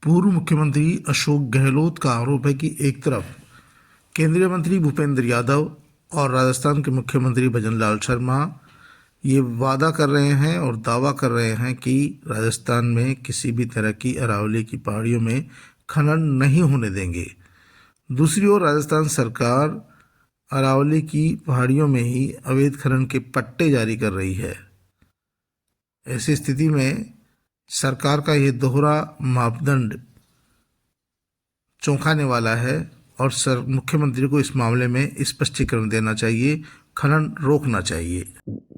पूर्व मुख्यमंत्री अशोक गहलोत का आरोप है कि एक तरफ केंद्रीय मंत्री भूपेंद्र यादव और राजस्थान के मुख्यमंत्री भजनलाल शर्मा ये वादा कर रहे हैं और दावा कर रहे हैं कि राजस्थान में किसी भी तरह की अरावली की पहाड़ियों में खनन नहीं होने देंगे। दूसरी ओर राजस्थान सरकार अरावली की पहाड़ियों में ही अवैध खनन के पट्टे जारी कर रही है। ऐसी स्थिति में सरकार का ये दोहरा मापदंड चौंकाने वाला है और मुख्यमंत्री को इस मामले में स्पष्टीकरण देना चाहिए, खनन रोकना चाहिए।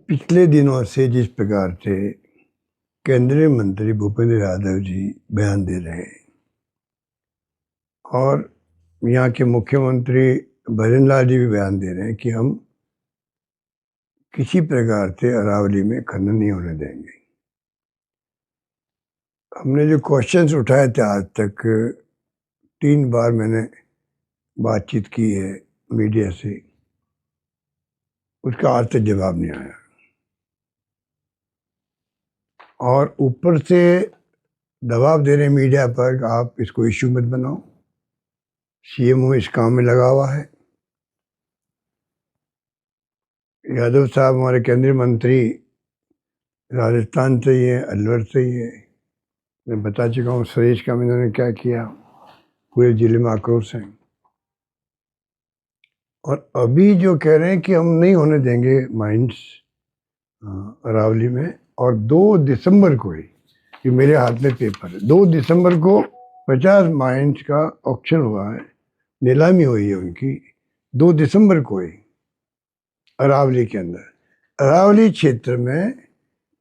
पिछले दिनों से जिस प्रकार से केंद्रीय मंत्री भूपेंद्र यादव जी बयान दे रहे हैं और यहाँ के मुख्यमंत्री भजनलाल जी भी बयान दे रहे हैं कि हम किसी प्रकार से अरावली में खनन नहीं होने देंगे। हमने जो क्वेश्चंस उठाए थे आज तक 3 बार मैंने बातचीत की है मीडिया से, उसका आज तक जवाब नहीं आया और ऊपर से दबाव दे रहे हैं मीडिया पर कि आप इसको इश्यू मत बनाओ, सीएमओ इस काम में लगा हुआ है। यादव साहब हमारे केंद्रीय मंत्री राजस्थान से ही है, अलवर से ही है। मैं बता चुका हूँ सुरेश का इन्होंने क्या किया, पूरे जिले में आक्रोश है। और अभी जो कह रहे हैं कि हम नहीं होने देंगे माइंस अरावली में, और 2 दिसंबर को ही, ये मेरे हाथ में पेपर है, 2 दिसंबर को 50 माइंस का ऑक्शन हुआ है, नीलामी हुई है उनकी 2 दिसंबर को ही अरावली के अंदर। अरावली क्षेत्र में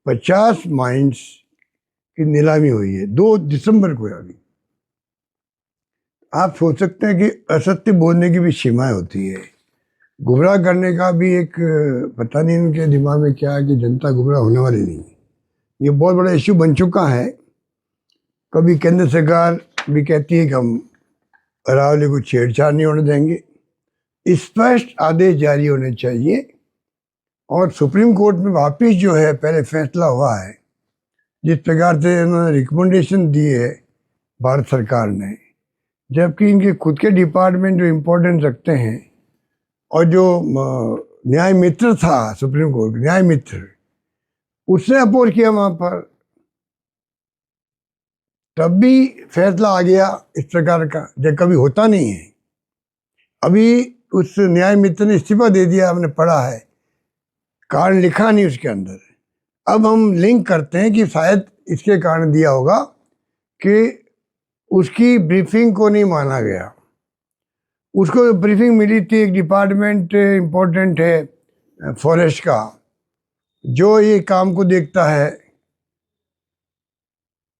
50 माइंस की नीलामी हुई है 2 दिसंबर को। अभी आप सोच सकते हैं कि असत्य बोलने की भी सीमाएं होती है, गुमराह करने का भी एक, पता नहीं इनके दिमाग में क्या है कि जनता गुमराह होने वाली नहीं है। ये बहुत बड़ा इश्यू बन चुका है। कभी केंद्र सरकार भी कहती है कि हम अरावली को छेड़छाड़ नहीं होने देंगे। स्पष्ट आदेश जारी होने चाहिए और सुप्रीम कोर्ट में वापस जो है पहले फैसला हुआ है, जिस प्रकार से उन्होंने रिकमेंडेशन दी है भारत सरकार ने, जबकि इनके खुद के डिपार्टमेंट जो इम्पोर्टेंस रखते हैं और जो न्याय मित्र था सुप्रीम कोर्ट न्याय मित्र, उसने अपोज किया वहाँ पर, तब भी फैसला आ गया इस प्रकार का, जब कभी होता नहीं है। अभी उस न्याय मित्र ने इस्तीफा दे दिया, हमने पढ़ा है, कारण लिखा नहीं उसके अंदर। अब हम लिंक करते हैं कि शायद इसके कारण दिया होगा कि उसकी ब्रीफिंग को नहीं माना गया। उसको ब्रीफिंग मिली थी, एक डिपार्टमेंट इम्पोर्टेंट है फॉरेस्ट का, जो ये काम को देखता है,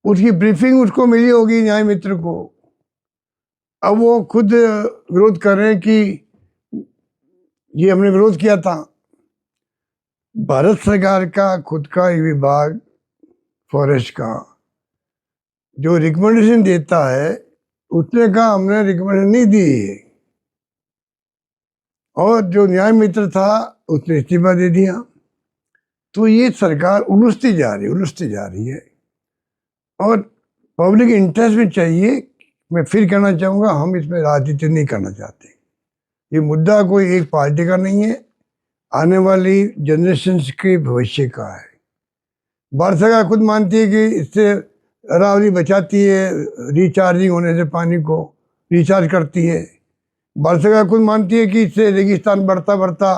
उसकी ब्रीफिंग उसको मिली होगी न्याय मित्र को। अब वो खुद विरोध कर रहे हैं कि ये हमने विरोध किया था। भारत सरकार का खुद का विभाग फॉरेस्ट का जो रिकमेंडेशन देता है, उसने कहा हमने रिकमेंडेशन नहीं दी है, और जो न्याय मित्र था उसने इस्तीफा दे दिया। तो ये सरकार उलझती जा रही है और पब्लिक इंटरेस्ट में चाहिए। मैं फिर कहना चाहूँगा, हम इसमें राजनीति नहीं करना चाहते। ये मुद्दा कोई एक पार्टी का नहीं है, आने वाली जनरेशन के भविष्य का है। भारत सरकार खुद मानती है कि इससे अरावली बचाती है, रिचार्जिंग होने से पानी को रिचार्ज करती है। भारत सरकार खुद मानती है कि इससे रेगिस्तान बढ़ता बढ़ता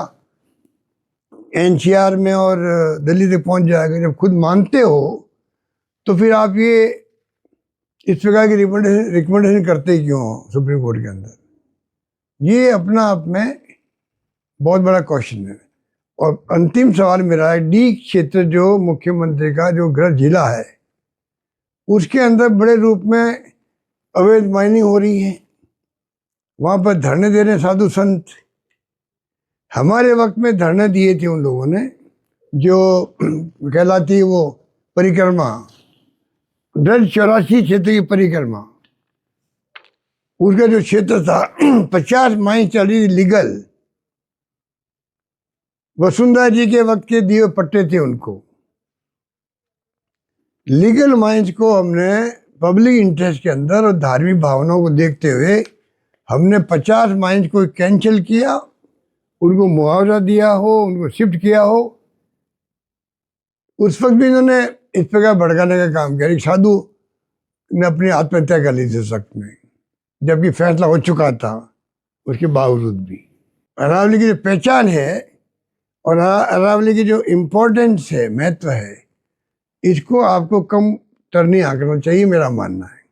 एनसीआर में और दिल्ली तक पहुंच जाएगा। जब खुद मानते हो तो फिर आप ये इस प्रकार की रिकमेंडेशन करते क्यों हो सुप्रीम कोर्ट के अंदर? ये अपना आप में बहुत बड़ा क्वेश्चन है। और अंतिम सवाल मेरा है, डी क्षेत्र जो मुख्यमंत्री का जो गृह जिला है, उसके अंदर बड़े रूप में अवैध माइनिंग हो रही है। वहाँ पर धरने दे रहे साधु संत। हमारे वक्त में धरने दिए थे उन लोगों ने, जो कहलाती है वो परिक्रमा, ब्रज 84 क्षेत्र की परिक्रमा, उसका जो क्षेत्र था 50 माइल चल रही लीगल। वसुंधरा जी के वक्त के दिए पट्टे थे उनको। लीगल माइंस को हमने पब्लिक इंटरेस्ट के अंदर और धार्मिक भावनाओं को देखते हुए हमने 50 माइंस को कैंसिल किया, उनको मुआवजा दिया हो, उनको शिफ्ट किया हो। उस वक्त भी इन्होंने इस प्रकार भड़काने का काम किया। एक साधु ने अपनी आत्महत्या कर ली थी उस वक्त में, जबकि फैसला हो चुका था, उसके बावजूद भी। अरावली की जो पहचान है और अरावली की जो इम्पोर्टेंस है, महत्व है, इसको आपको कम तर नहीं आंकना चाहिए, मेरा मानना है।